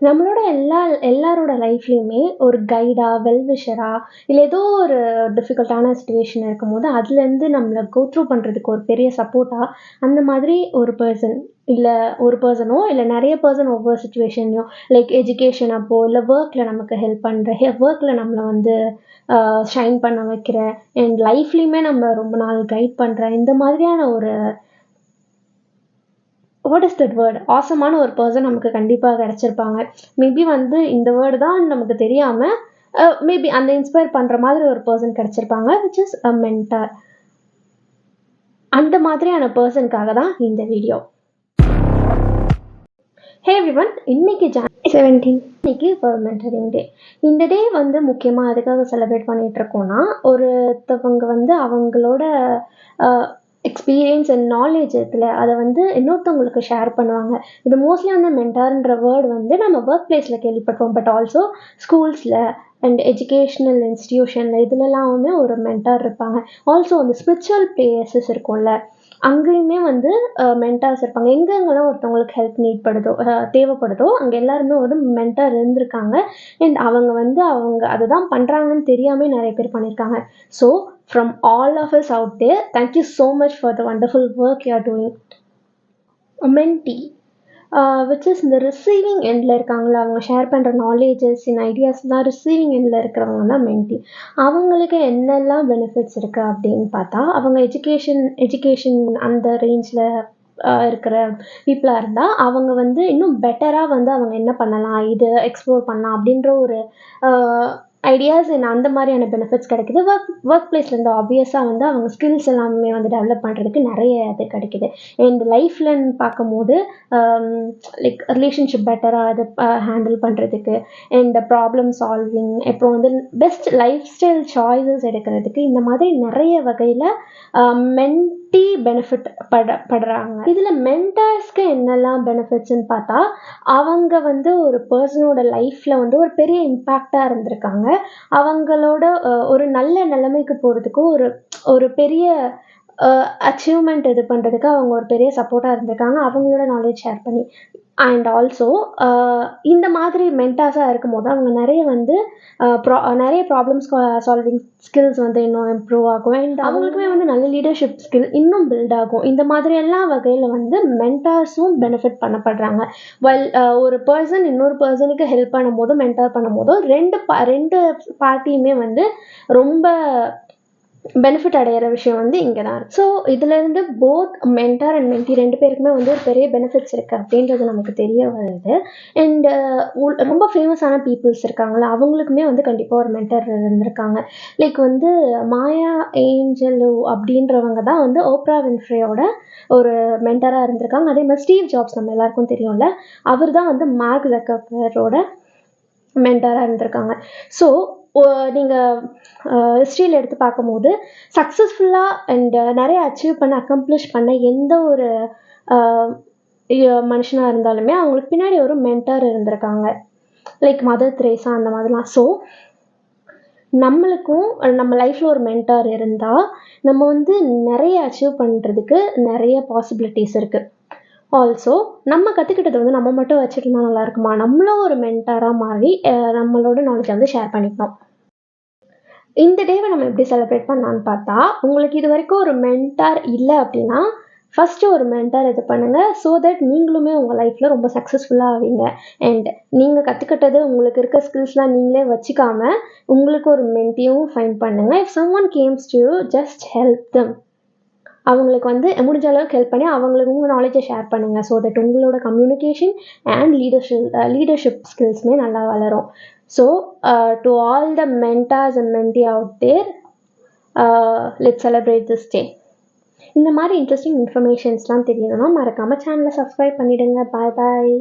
நம்மளோட எல்லாரோட லைஃப்லேயுமே ஒரு கைடா, வெல்விஷரா இல்லை ஏதோ ஒரு டிஃபிகல்ட்டான சுச்சுவேஷன் இருக்கும்போது அதுலேருந்து நம்மளை கோ த்ரூ பண்ணுறதுக்கு ஒரு பெரிய சப்போர்ட்டாக அந்த மாதிரி ஒரு பர்சன் இல்லை ஒரு பர்சனோ இல்லை நிறைய பர்சன் ஒவ்வொரு சுச்சுவேஷன்லையும் லைக் எஜுகேஷன் அப்போ இல்லை ஒர்க்கில் நமக்கு ஹெல்ப் பண்ணுற ஒர்க்கில் நம்மளை வந்து ஷைன் பண்ண வைக்கிற அண்ட் லைஃப்லேயுமே நம்ம ரொம்ப நாள் கைட் பண்ணுற இந்த மாதிரியான ஒரு வாட் இஸ் தட் வேர்ட் ஆசமான ஒரு பர்சன் நமக்கு கண்டிப்பாக கிடச்சிருப்பாங்க. மேபி வந்து இந்த வேர்டு தான் நமக்கு தெரியாமல் மேபி அந்த இன்ஸ்பயர் பண்ணுற மாதிரி ஒரு பர்சன் கிடச்சிருப்பாங்க விச் இஸ் அ மென்டார். அந்த மாதிரியான பர்சனுக்காக தான் இந்த வீடியோ. ஹே எவ்ரிவன், இன்னைக்கு Jan 17 இன்னைக்கு வேர்ல்ட் மென்டரிங் டே. இந்த டே வந்து முக்கியமாக எதுக்காக செலிப்ரேட் பண்ணிட்டு இருக்கோம்னா ஒருத்தவங்க வந்து அவங்களோட எக்ஸ்பீரியன்ஸ் அண்ட் நாலேஜ் இருக்குல்ல அதை வந்து இன்னொருத்தவங்களுக்கு ஷேர் பண்ணுவாங்க. இது மோஸ்ட்லி வந்து மென்டார்ன்ற வேர்டு வந்து நம்ம ஒர்க் பிளேஸில் கேள்விப்பட்டோம். பட் ஆல்சோ ஸ்கூல்ஸில் அண்ட் எஜுகேஷ்னல் இன்ஸ்டிடியூஷனில் இதுலலாமே ஒரு மென்டார் இருப்பாங்க. ஆல்சோ அந்த ஸ்பிரிச்சுவல் பிளேசஸ் இருக்கும்ல அங்கேயுமே வந்து மென்டார்ஸ் இருப்பாங்க. எங்கெங்கெல்லாம் ஒருத்தவங்களுக்கு ஹெல்ப் தேவைப்படுதோ அங்கே எல்லாருமே ஒரு மென்டார் இருந்திருக்காங்க. அண்ட் அவங்க வந்து அவங்க அதை தான் பண்ணுறாங்கன்னு தெரியாமல் நிறைய பேர் பண்ணியிருக்காங்க. So from all of us out there, thank you so much for the wonderful work you are doing. A mentee, which is இந்த ரிசீவிங் எண்டில் இருக்காங்களா, அவங்க ஷேர் பண்ணுற நாலேஜஸ் அண்ட் ஐடியாஸ்லாம் ரிசீவிங் எண்டில் இருக்கிறவங்க தான் மென்டி. அவங்களுக்கு என்னெல்லாம் பெனிஃபிட்ஸ் இருக்குது அப்படின்னு பார்த்தா அவங்க எஜுகேஷன் அந்த ரேஞ்சில் இருக்கிற பீப்புளாக இருந்தால் அவங்க வந்து இன்னும் பெட்டராக வந்து அவங்க என்ன பண்ணலாம், இது எக்ஸ்ப்ளோர் பண்ணலாம் அப்படின்ற ஒரு ஐடியாஸ் அண்ட் அந்த மாதிரியான பெனிஃபிட்ஸ் கிடைக்குது. ஒர்க் பிளேஸ்லேருந்து ஆப்வியஸாக வந்து அவங்க ஸ்கில்ஸ் எல்லாமே வந்து டெவலப் பண்ணுறதுக்கு நிறைய இது கிடைக்குது. அண்ட் லைஃப்லன்னு பார்க்கும்போது லைக் ரிலேஷன்ஷிப் பெட்டராக அது ஹேண்டில் பண்ணுறதுக்கு அண்ட் ப்ராப்ளம் சால்விங், அப்புறம் வந்து பெஸ்ட் லைஃப் ஸ்டைல் சாய்ஸஸ் எடுக்கிறதுக்கு இந்த மாதிரி நிறைய வகையில் மென்டி பெனிஃபிட் படுறாங்க. இதில் மென்டார்ஸ்க்கு என்னெல்லாம் பெனிஃபிட்ஸ்ன்னு பார்த்தா அவங்க வந்து ஒரு பர்சனோட லைஃப்பில் வந்து ஒரு பெரிய இம்பேக்டாக இருந்திருக்காங்க. அவங்களோட ஒரு நல்ல நிலைமைக்கு போகிறதுக்கு ஒரு பெரிய அச்சீவ்மெண்ட் இது பண்ணுறதுக்கு அவங்க ஒரு பெரிய சப்போர்ட்டாக இருந்திருக்காங்க அவங்களோட நாலேஜ் ஷேர் பண்ணி. அண்ட் ஆல்சோ இந்த மாதிரி மென்டாஸாக இருக்கும் போது அவங்க நிறைய வந்து நிறைய ப்ராப்ளம்ஸ் சால்விங் ஸ்கில்ஸ் வந்து இன்னும் இம்ப்ரூவ் ஆகும். அண்ட் அவங்களுக்குமே வந்து நல்ல லீடர்ஷிப் ஸ்கில் இன்னும் பில்ட் ஆகும். இந்த மாதிரி எல்லா வகையில் வந்து மென்டார்ஸும் பெனிஃபிட் பண்ணப்படுறாங்க. ஒரு பர்சன் இன்னொரு பர்சனுக்கு ஹெல்ப் பண்ணும் போதும் மென்டார் பண்ணும் போதும் ரெண்டு பார்ட்டியுமே வந்து ரொம்ப பெனிஃபிட் அடையிற விஷயம் வந்து இங்கே தான் இருக்குது. ஸோ இதுலேருந்து போத் மென்டார் அண்ட் மென்டி ரெண்டு பேருக்குமே வந்து ஒரு பெரிய பெனிஃபிட்ஸ் இருக்குது அப்படின்றது நமக்கு தெரிய வருது. அண்ட் ரொம்ப ஃபேமஸான பீப்புள்ஸ் இருக்காங்களா அவங்களுக்குமே வந்து கண்டிப்பாக ஒரு மென்டார் இருந்திருக்காங்க. லைக் வந்து மாயா ஏஞ்சலோ அப்படின்றவங்க தான் வந்து ஓப்ரா வின்ஃப்ரேயோட ஒரு மென்டாராக இருந்திருக்காங்க. அதே மாதிரி ஸ்டீவ் ஜாப்ஸ் நம்ம எல்லாருக்கும் தெரியும்ல, அவர் தான் வந்து மார்க் ஜக்கர்பர்கோட மென்டாராக இருந்திருக்காங்க. ஸோ நீங்கள் ஹிஸ்ட்ரியில் எடுத்து பார்க்கும்போது சக்ஸஸ்ஃபுல்லாக அண்ட் நிறைய அக்கம்ப்ளிஷ் பண்ண எந்த ஒரு மனுஷனாக இருந்தாலுமே அவங்களுக்கு பின்னாடி ஒரு மென்டார் இருந்திருக்காங்க. லைக் மதர் தெரேசா அந்த மாதிரிலாம். ஸோ நம்மளுக்கும் நம்ம லைஃப்பில் ஒரு மென்டார் இருந்தால் நம்ம வந்து நிறைய அச்சீவ் பண்ணுறதுக்கு நிறைய பாசிபிலிட்டிஸ் இருக்குது. ஆல்சோ நம்ம கற்றுக்கிட்டதை வந்து நம்ம மட்டும் வச்சுட்டு இருந்தால் நல்லா இருக்குமா, நம்மளும் ஒரு மென்டாராக மாறி நம்மளோட நாலேஜை வந்து ஷேர் பண்ணிக்கணும். இந்த டேவை நம்ம எப்படி செலிப்ரேட் பண்ணலான்னு பார்த்தா உங்களுக்கு இது வரைக்கும் ஒரு மென்டார் இல்லை அப்படின்னா ஃபஸ்ட்டு ஒரு மென்டார் இது பண்ணுங்கள். ஸோ தட் நீங்களுமே உங்கள் லைஃப்பில் ரொம்ப சக்ஸஸ்ஃபுல்லாக ஆவீங்க. அண்ட் நீங்கள் கற்றுக்கிட்டது உங்களுக்கு இருக்க ஸ்கில்ஸ்லாம் நீங்களே வச்சுக்காமல் உங்களுக்கு ஒரு மென்ட்டியும் ஃபைண்ட் பண்ணுங்கள். If someone comes to you just help them. அவங்களுக்கு வந்து முடிஞ்ச அளவுக்கு ஹெல்ப் பண்ணி அவங்களுக்கு உங்கள் நாலேஜை ஷேர் பண்ணுங்கள். ஸோ தட் உங்களோட கம்யூனிகேஷன் அண்ட் லீடர்ஷிப் ஸ்கில்ஸுமே நல்லா வளரும். So to all the mentors and mentee out there, let's celebrate this day. இந்த மாதிரி இன்ட்ரெஸ்டிங் இன்ஃபர்மேஷன்ஸ்லாம் தெரியணும்னா மறக்காமல் சேனலை சப்ஸ்கிரைப் பண்ணிவிடுங்க. பாய் பாய்.